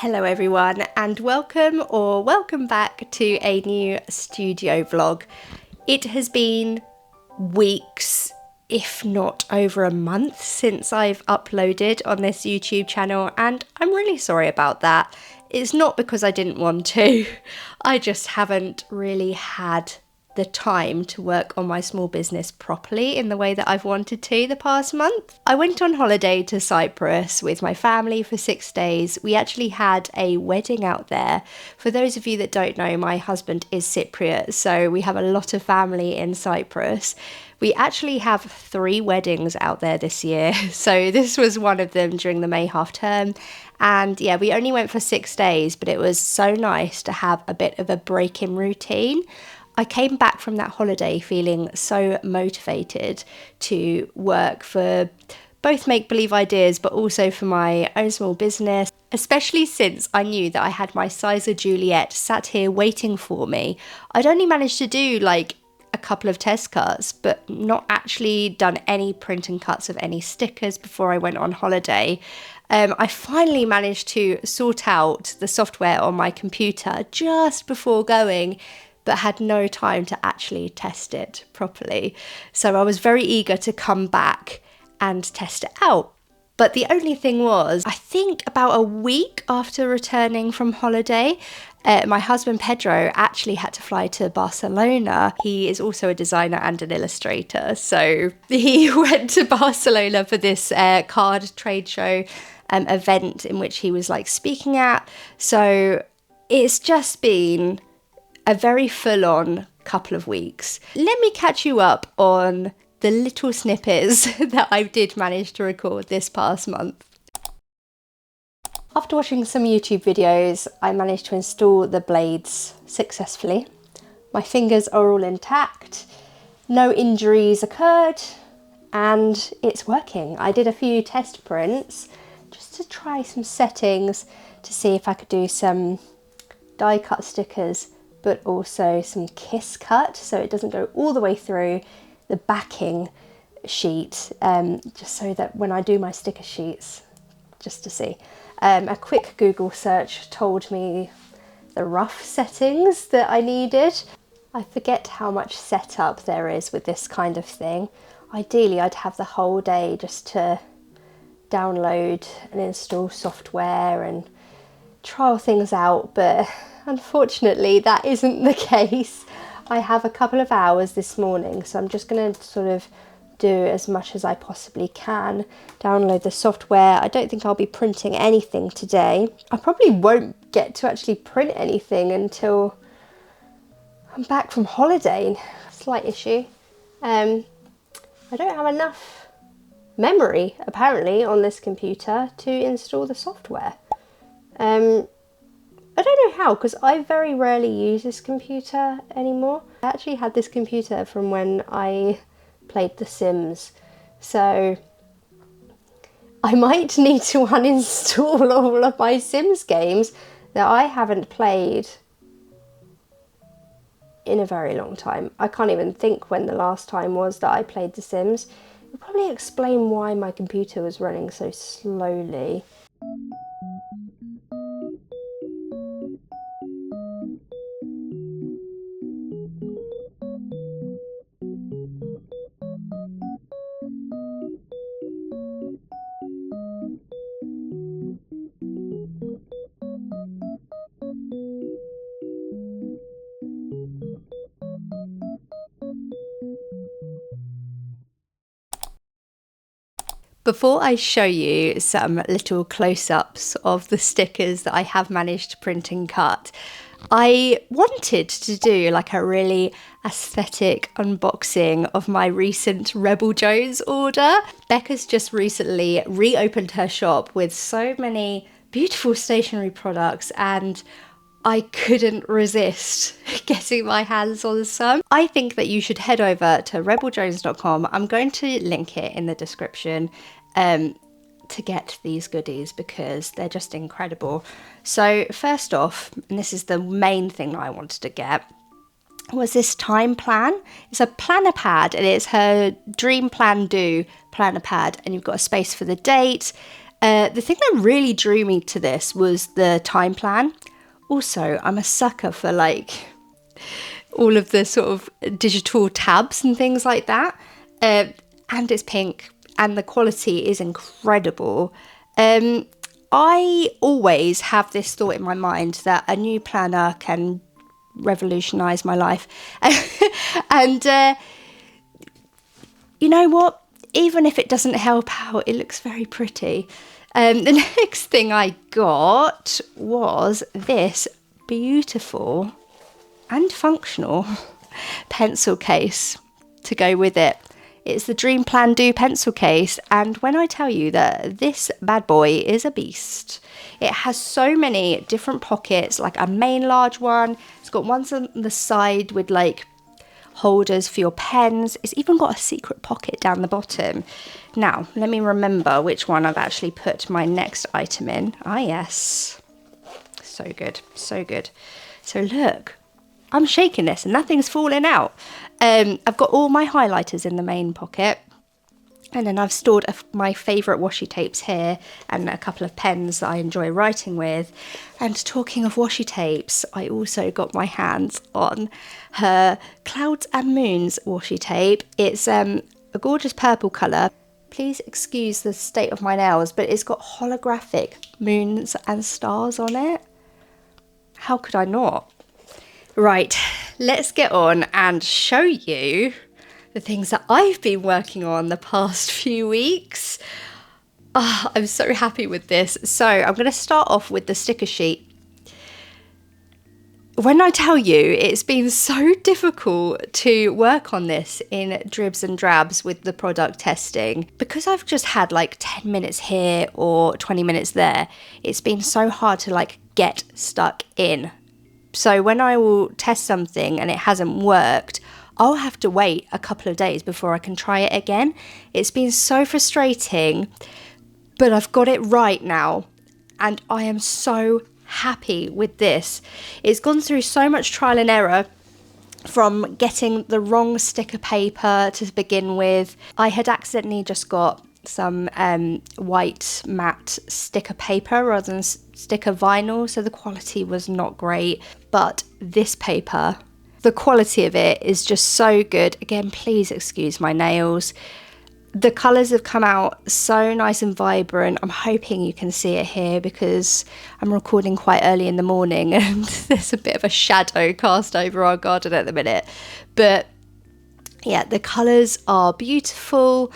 Hello everyone and welcome back to a new studio vlog. It has been weeks, if not over a month, since I've uploaded on this YouTube channel, and I'm really sorry about that. It's not because I didn't want to, I just haven't really had the time to work on my small business properly in the way that I've wanted to the past month. I went on holiday to Cyprus with my family for 6 days. We actually had a wedding out there. For those of you that don't know, my husband is Cypriot, so we have a lot of family in Cyprus. We actually have 3 weddings out there this year, so this was one of them during the May half term. And yeah, we only went for 6 days, but it was so nice to have a bit of a break in routine. I came back from that holiday feeling so motivated to work for both make-believe ideas, but also for my own small business, especially since I knew that I had my Siser Juliet sat here waiting for me. I'd only managed to do like a couple of test cuts, but not actually done any print and cuts of any stickers before I went on holiday. I finally managed to sort out the software on my computer just before going, but had no time to actually test it properly. So I was very eager to come back and test it out. But the only thing was, I think about a week after returning from holiday, my husband Pedro actually had to fly to Barcelona. He is also a designer and an illustrator. So he went to Barcelona for this card trade show event in which he was like speaking at. So it's just been a very full-on couple of weeks. Let me catch you up on the little snippets that I did manage to record this past month. After watching some YouTube videos, I managed to install the blades successfully. My fingers are all intact, no injuries occurred, and it's working. I did a few test prints just to try some settings to see if I could do some die cut stickers, but also some kiss cut, so it doesn't go all the way through the backing sheet, just so that when I do my sticker sheets, just to see. A quick Google search told me the rough settings that I needed. I forget how much setup there is with this kind of thing. Ideally, I'd have the whole day just to download and install software and trial things out, but unfortunately that isn't the case. I have a couple of hours this morning, so I'm just going to sort of do as much as I possibly can, download the software. I don't think I'll be printing anything today. I probably won't get to actually print anything until I'm back from holiday. Slight issue. I don't have enough memory apparently on this computer to install the software. I don't know how, because I very rarely use this computer anymore. I actually had this computer from when I played The Sims, so I might need to uninstall all of my Sims games that I haven't played in a very long time. I can't even think when the last time was that I played The Sims. It'll probably explain why my computer was running so slowly. Before I show you some little close-ups of the stickers that I have managed to print and cut, I wanted to do like a really aesthetic unboxing of my recent Rebel Jones order. Becca's just recently reopened her shop with so many beautiful stationery products, and I couldn't resist getting my hands on some. I think that you should head over to rebeljones.com. I'm going to link it in the description to get these goodies because they're just incredible. So first off, and this is the main thing that I wanted to get, was this time plan. It's a planner pad, and it's her Dream Plan Do planner pad, and you've got a space for the date. The thing that really drew me to this was the time plan. Also, I'm a sucker for like all of the sort of digital tabs and things like that. And it's pink and the quality is incredible. I always have this thought in my mind that a new planner can revolutionize my life. And you know what? Even if it doesn't help out, it looks very pretty. The next thing I got was this beautiful and functional pencil case to go with it. It's the Dream Plan Do pencil case, and when I tell you that this bad boy is a beast, it has so many different pockets, like a main large one. It's got ones on the side with like holders for your pens. It's even got a secret pocket down the bottom. Now, let me remember which one I've actually put my next item in. Ah, yes. So good, so good. So look, I'm shaking this and nothing's falling out. I've got all my highlighters in the main pocket, and then I've stored my favourite washi tapes here and a couple of pens that I enjoy writing with. And talking of washi tapes, I also got my hands on her Clouds and Moons washi tape. It's a gorgeous purple colour. Please excuse the state of my nails, but it's got holographic moons and stars on it. How could I not? Right, let's get on and show you the things that I've been working on the past few weeks. Oh, I'm so happy with this. So I'm going to start off with the sticker sheet. When I tell you it's been so difficult to work on this in dribs and drabs with the product testing, because I've just had like 10 minutes here or 20 minutes there, it's been so hard to like get stuck in. So when I will test something and it hasn't worked, I'll have to wait a couple of days before I can try it again. It's been so frustrating, but I've got it right now and I am so happy with this. It's gone through so much trial and error, from getting the wrong sticker paper to begin with. I had accidentally just got some white matte sticker paper rather than sticker vinyl, so the quality was not great. But this paper, the quality of it is just so good. Again, please excuse my nails. The colours have come out so nice and vibrant. I'm hoping you can see it here because I'm recording quite early in the morning and there's a bit of a shadow cast over our garden at the minute. But yeah, the colours are beautiful.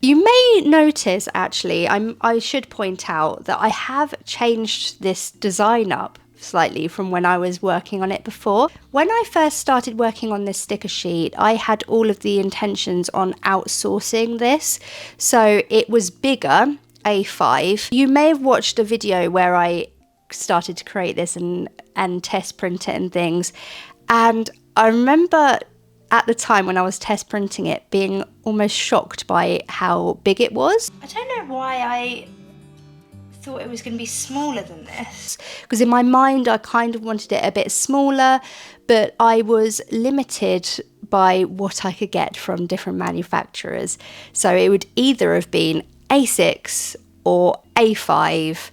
You may notice, actually, I should point out that I have changed this design up slightly from when I was working on it before. When I first started working on this sticker sheet, I had all of the intentions on outsourcing this. So it was bigger, A5. You may have watched a video where I started to create this and test print it and things. And I remember at the time when I was test printing it being almost shocked by how big it was. I don't know why I thought it was going to be smaller than this, because in my mind I kind of wanted it a bit smaller, but I was limited by what I could get from different manufacturers. So it would either have been A6 or A5,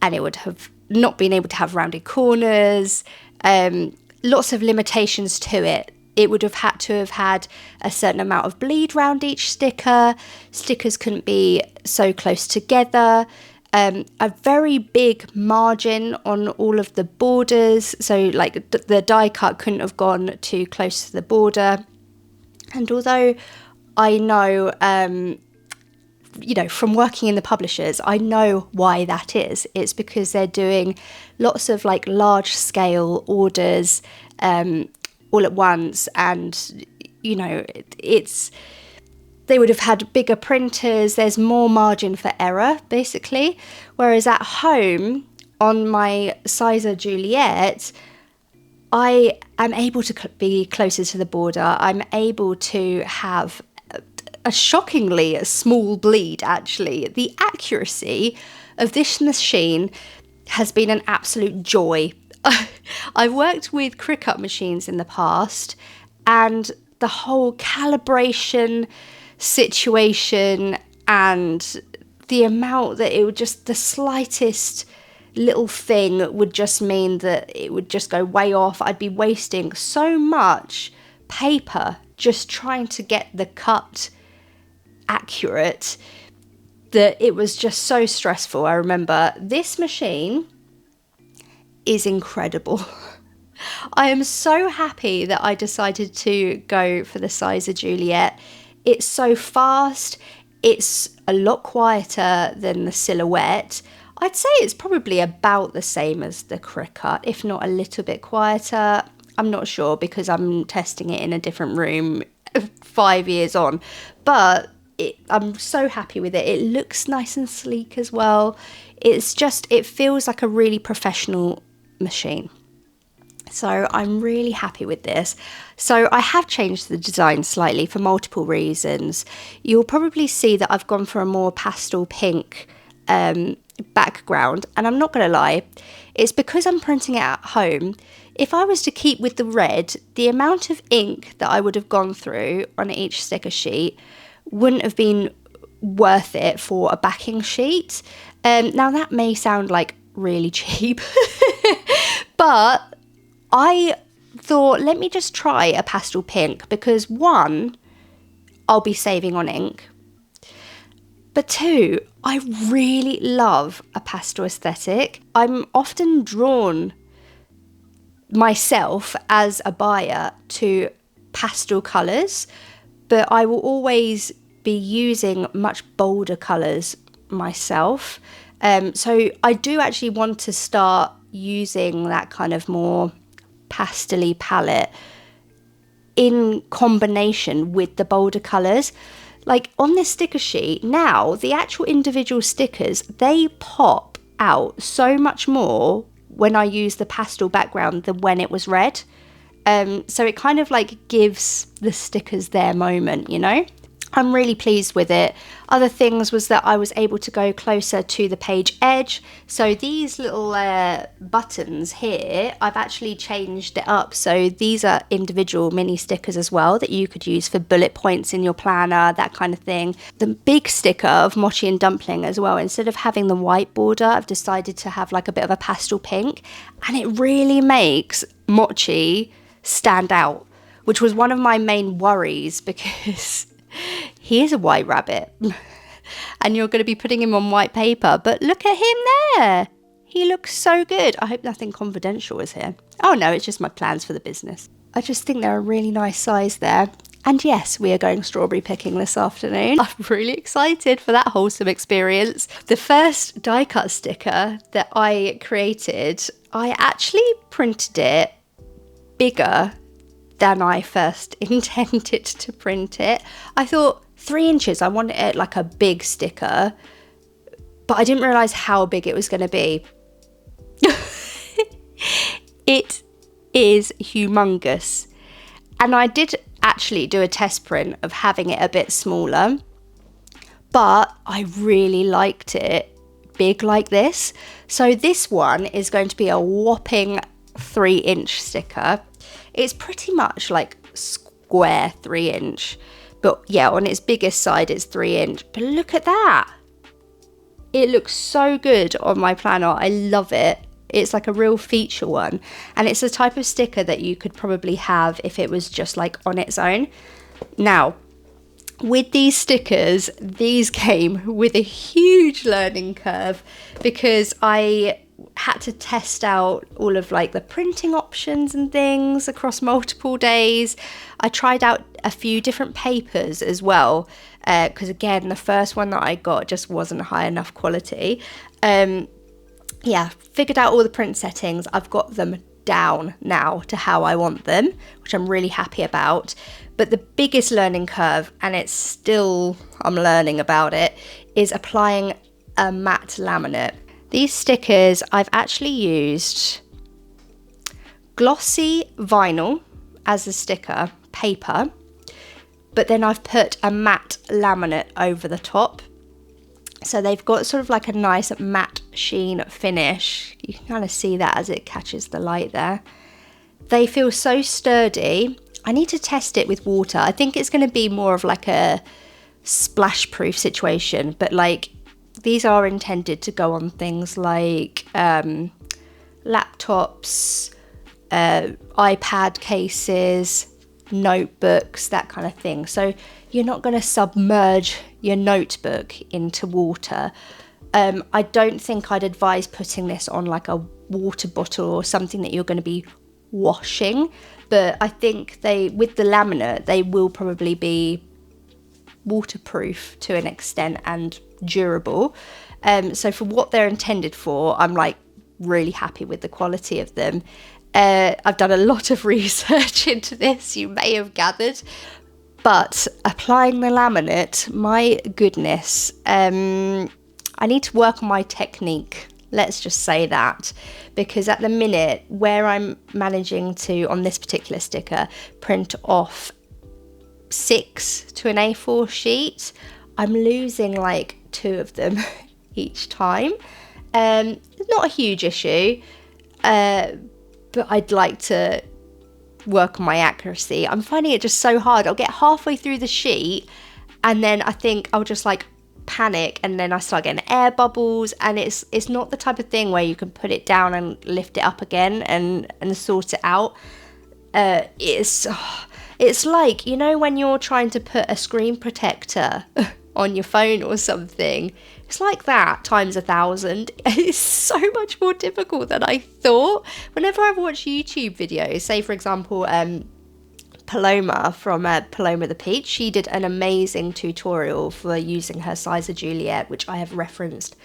and it would have not been able to have rounded corners, lots of limitations to it. It would have had to have had a certain amount of bleed round each sticker. Stickers couldn't be so close together. A very big margin on all of the borders. So like the die cut couldn't have gone too close to the border. And although I know, you know, from working in the publishers, I know why that is. It's because they're doing lots of like large scale orders, all at once, and you know, they would have had bigger printers. There's more margin for error basically, whereas at home on my Siser Juliet I am able to be closer to the border. I'm able to have a shockingly small bleed. Actually, the accuracy of this machine has been an absolute joy. I've worked with Cricut machines in the past, and the whole calibration situation and the amount that it would just, the slightest little thing would just mean that it would just go way off. I'd be wasting so much paper just trying to get the cut accurate that it was just so stressful. I remember this machine is incredible. I am so happy that I decided to go for the Siser Juliet. It's so fast. It's a lot quieter than the Silhouette. I'd say it's probably about the same as the Cricut, if not a little bit quieter. I'm not sure because I'm testing it in a different room 5 years on. But I'm so happy with it. It looks nice and sleek as well. It's just, it feels like a really professional machine. So I'm really happy with this. So I have changed the design slightly for multiple reasons. You'll probably see that I've gone for a more pastel pink background, and I'm not going to lie, it's because I'm printing it at home. If I was to keep with the red, the amount of ink that I would have gone through on each sticker sheet wouldn't have been worth it for a backing sheet. Now that may sound like really cheap, but I thought, let me just try a pastel pink, because one, I'll be saving on ink, but two, I really love a pastel aesthetic. I'm often drawn myself as a buyer to pastel colours, but I will always be using much bolder colours myself. So I do actually want to start using that kind of more pastel-y palette in combination with the bolder colours. Like on this sticker sheet now, the actual individual stickers, they pop out so much more when I use the pastel background than when it was red. So it kind of like gives the stickers their moment, you know? I'm really pleased with it. Other things was that I was able to go closer to the page edge. So these little buttons here, I've actually changed it up. So these are individual mini stickers as well that you could use for bullet points in your planner, that kind of thing. The big sticker of Mochi and Dumpling as well, instead of having the white border, I've decided to have like a bit of a pastel pink. And it really makes Mochi stand out, which was one of my main worries because he is a white rabbit and you're going to be putting him on white paper, but look at him there. He looks so good. I hope nothing confidential is here. Oh no, it's just my plans for the business. I just think they're a really nice size there. And yes, we are going strawberry picking this afternoon. I'm really excited for that wholesome experience. The first die cut sticker that I created, I actually printed it bigger than I first intended to print it. I thought 3 inches, I wanted it like a big sticker, but I didn't realise how big it was going to be. It is humongous. And I did actually do a test print of having it a bit smaller, but I really liked it big like this. So this one is going to be a whopping 3-inch sticker. It's pretty much like square 3-inch, but yeah, on its biggest side it's 3-inch. But look at that. It looks so good on my planner. I love it. It's like a real feature one. And it's the type of sticker that you could probably have if it was just like on its own. Now, with these stickers, these came with a huge learning curve because I had to test out all of like the printing options and things across multiple days. I tried out a few different papers as well, because again, the first one that I got just wasn't high enough quality. Yeah, figured out all the print settings. I've got them down now to how I want them, which I'm really happy about. But the biggest learning curve, and it's still, I'm learning about it, is applying a matte laminate. These stickers, I've actually used glossy vinyl as a sticker paper, but then I've put a matte laminate over the top. So they've got sort of like a nice matte sheen finish. You can kind of see that as it catches the light there. They feel so sturdy. I need to test it with water. I think it's going to be more of like a splash proof situation, but like These are intended to go on things like laptops, iPad cases, notebooks, that kind of thing. So you're not going to submerge your notebook into water. I don't think I'd advise putting this on like a water bottle or something that you're going to be washing, but I think with the laminate, they will probably be waterproof to an extent and durable. So for what they're intended for, I'm like really happy with the quality of them. I've done a lot of research into this, you may have gathered, but applying the laminate, my goodness, I need to work on my technique, let's just say that, because at the minute where I'm managing to, on this particular sticker, print off 6 to an A4 sheet, I'm losing like 2 of them each time. Not a huge issue, but I'd like to work on my accuracy. I'm finding it just so hard. I'll get halfway through the sheet and then I think I'll just like panic, and then I start getting air bubbles, and it's not the type of thing where you can put it down and lift it up again and sort it out. It's like, you know, when you're trying to put a screen protector on your phone or something, it's like that times 1,000. It's so much more difficult than I thought. Whenever I watch YouTube videos, say for example Paloma from Paloma the Peach, she did an amazing tutorial for using her Siser Juliet, which I have referenced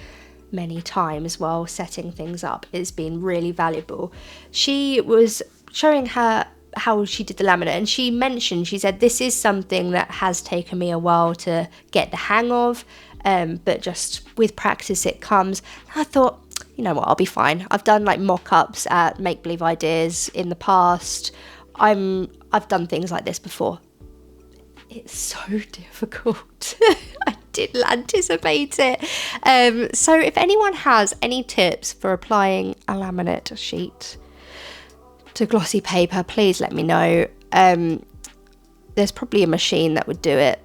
many times while setting things up. It's been really valuable. She was showing her how she did the laminate, and she said this is something that has taken me a while to get the hang of, but just with practice it comes. And I thought, you know what, I'll be fine. I've done like mock-ups at Make Believe Ideas in the past. I've done things like this before. It's so difficult. I didn't anticipate it. So if anyone has any tips for applying a laminate sheet to glossy paper, please let me know. There's probably a machine that would do it,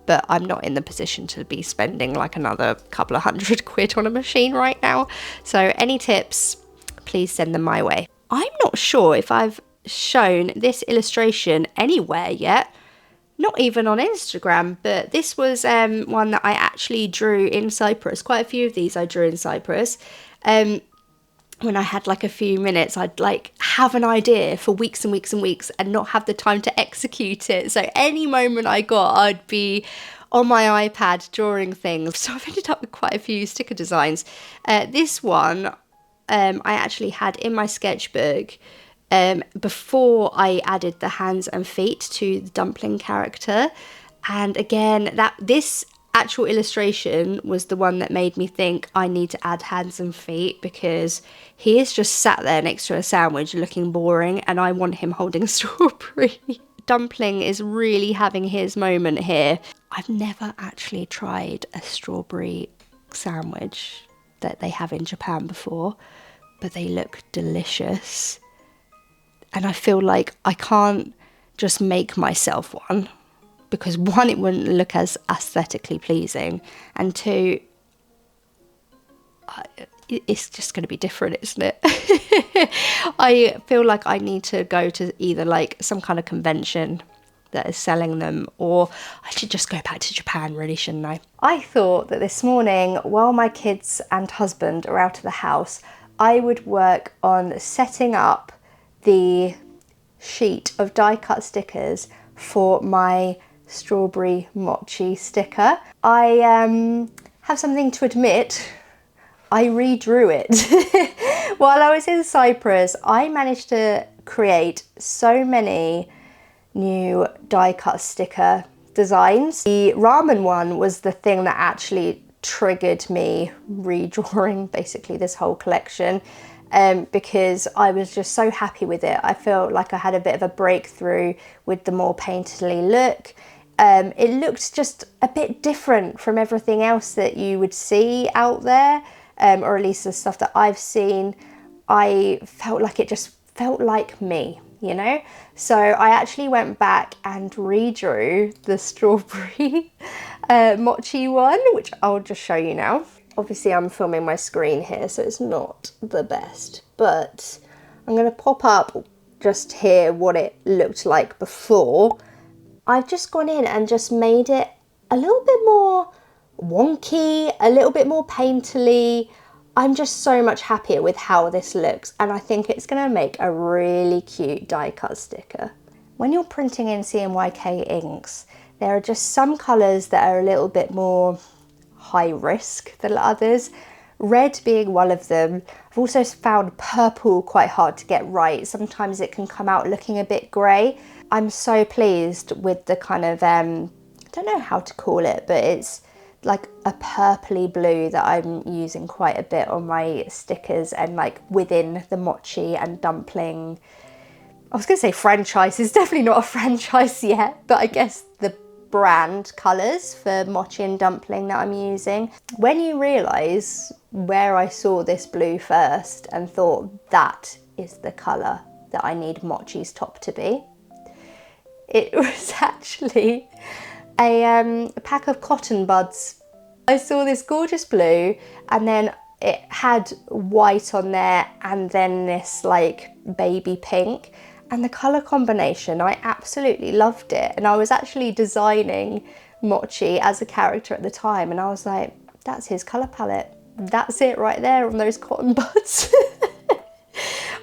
but I'm not in the position to be spending like another couple of £100 on a machine right now. So any tips, please send them my way. I'm not sure if I've shown this illustration anywhere yet, not even on Instagram, but this was one that I actually drew in Cyprus. Quite a few of these I drew in Cyprus. When I had like a few minutes, I'd like have an idea for weeks and weeks and weeks and not have the time to execute it. So any moment I got, I'd be on my iPad drawing things. So I've ended up with quite a few sticker designs. This one I actually had in my sketchbook before I added the hands and feet to the dumpling character. And again, this actual illustration was the one that made me think I need to add hands and feet, because he is just sat there next to a sandwich looking boring and I want him holding a strawberry. Dumpling is really having his moment here. I've never actually tried a strawberry sandwich that they have in Japan before, but they look delicious. And I feel like I can't just make myself one, because one, it wouldn't look as aesthetically pleasing, and two, it's just going to be different, isn't it? I feel like I need to go to either like some kind of convention that is selling them, or I should just go back to Japan, really, shouldn't I? I thought that this morning, while my kids and husband are out of the house, I would work on setting up the sheet of die cut stickers for my strawberry mochi sticker. I have something to admit. I redrew it. While I was in Cyprus, I managed to create so many new die cut sticker designs. The ramen one was the thing that actually triggered me redrawing basically this whole collection, because I was just so happy with it. I felt like I had a bit of a breakthrough with the more painterly look. It looked just a bit different from everything else that you would see out there, or at least the stuff that I've seen. I felt like it just felt like me, you know? So I actually went back and redrew the strawberry mochi one, which I'll just show you now. Obviously I'm filming my screen here, so it's not the best, but I'm going to pop up just here what it looked like before. I've just gone in and just made it a little bit more wonky, a little bit more painterly. I'm just so much happier with how this looks, and I think it's going to make a really cute die cut sticker. When you're printing in CMYK inks, there are just some colours that are a little bit more high risk than others, red being one of them. I've also found purple quite hard to get right. Sometimes it can come out looking a bit grey. I'm so pleased with the kind of, I don't know how to call it, but it's like a purpley blue that I'm using quite a bit on my stickers and like within the mochi and dumpling. I was going to say franchise, it's definitely not a franchise yet, but I guess the brand colours for mochi and dumpling that I'm using. When you realise where I saw this blue first and thought that is the colour that I need mochi's top to be, it was actually a pack of cotton buds. I saw this gorgeous blue and then it had white on there and then this like baby pink, and the colour combination, I absolutely loved it. And I was actually designing Mochi as a character at the time, and I was like, that's his colour palette. That's it right there on those cotton buds.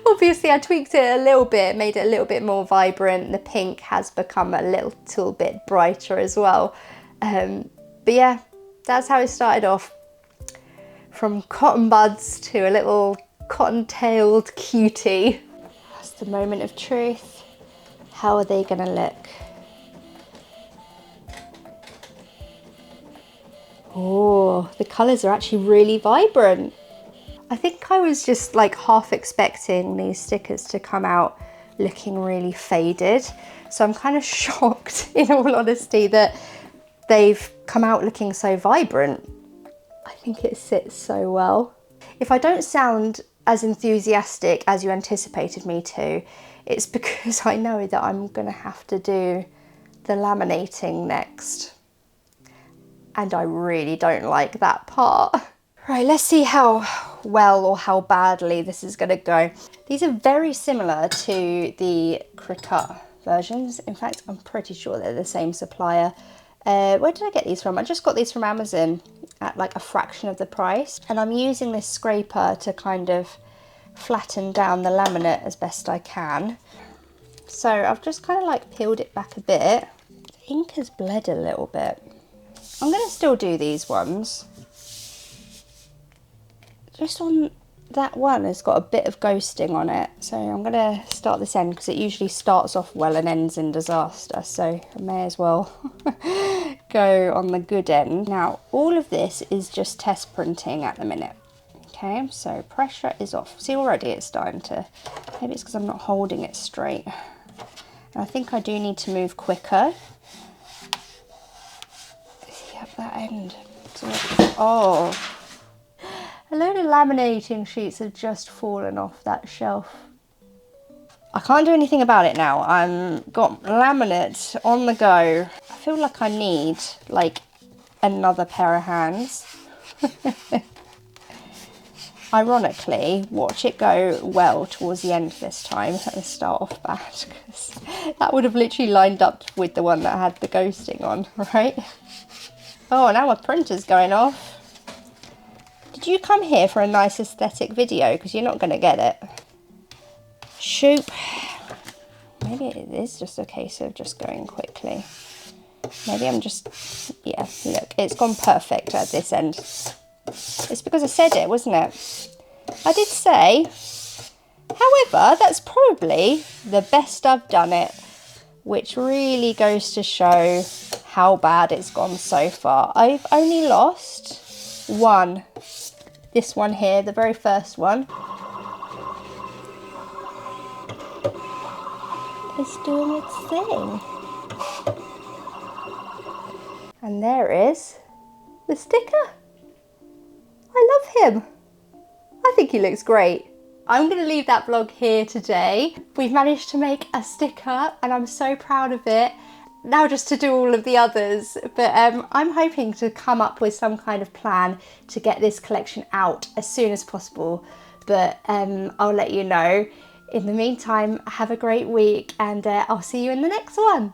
Obviously I tweaked it a little bit, made it a little bit more vibrant. The pink has become a little bit brighter as well. But yeah, that's how it started off. From cotton buds to a little cotton-tailed cutie. That's the moment of truth. How are they gonna look? Oh, the colours are actually really vibrant. I think I was just like half expecting these stickers to come out looking really faded. So I'm kind of shocked, in all honesty, that they've come out looking so vibrant. I think it sits so well. If I don't sound as enthusiastic as you anticipated me to, it's because I know that I'm gonna have to do the laminating next. And I really don't like that part. Right, let's see how well or how badly this is gonna go. These are very similar to the Cricut versions. In fact, I'm pretty sure they're the same supplier. Where did I get these from? I just got these from Amazon at like a fraction of the price. And I'm using this scraper to kind of flatten down the laminate as best I can. So I've just kind of like peeled it back a bit. The ink has bled a little bit. I'm gonna still do these ones. Just on that one, it's got a bit of ghosting on it. So I'm gonna start this end because it usually starts off well and ends in disaster. So I may as well go on the good end. Now, all of this is just test printing at the minute. Okay, so pressure is off. See, already it's starting to, maybe it's because I'm not holding it straight. And I think I do need to move quicker. Yep, that end. Oh. A load of laminating sheets have just fallen off that shelf. I can't do anything about it now. I've got laminate on the go. I feel like I need like another pair of hands. Ironically, watch it go well towards the end this time. Let me start off bad because that would have literally lined up with the one that had the ghosting on, right? Oh, now my printer's going off. Did you come here for a nice aesthetic video? Because you're not going to get it. Shoot. Maybe it is just a case of just going quickly. Maybe I'm just, yeah, look, it's gone perfect at this end. It's because I said it, wasn't it? I did say. However, that's probably the best I've done it, which really goes to show how bad it's gone so far. I've only lost one. This one here, the very first one. It's doing its thing. And there is the sticker. I love him. I think he looks great. I'm going to leave that vlog here today. We've managed to make a sticker and I'm so proud of it. now just to do all of the others. But I'm hoping to come up with some kind of plan to get this collection out as soon as possible. But I'll let you know. In the meantime, have a great week, and I'll see you in the next one.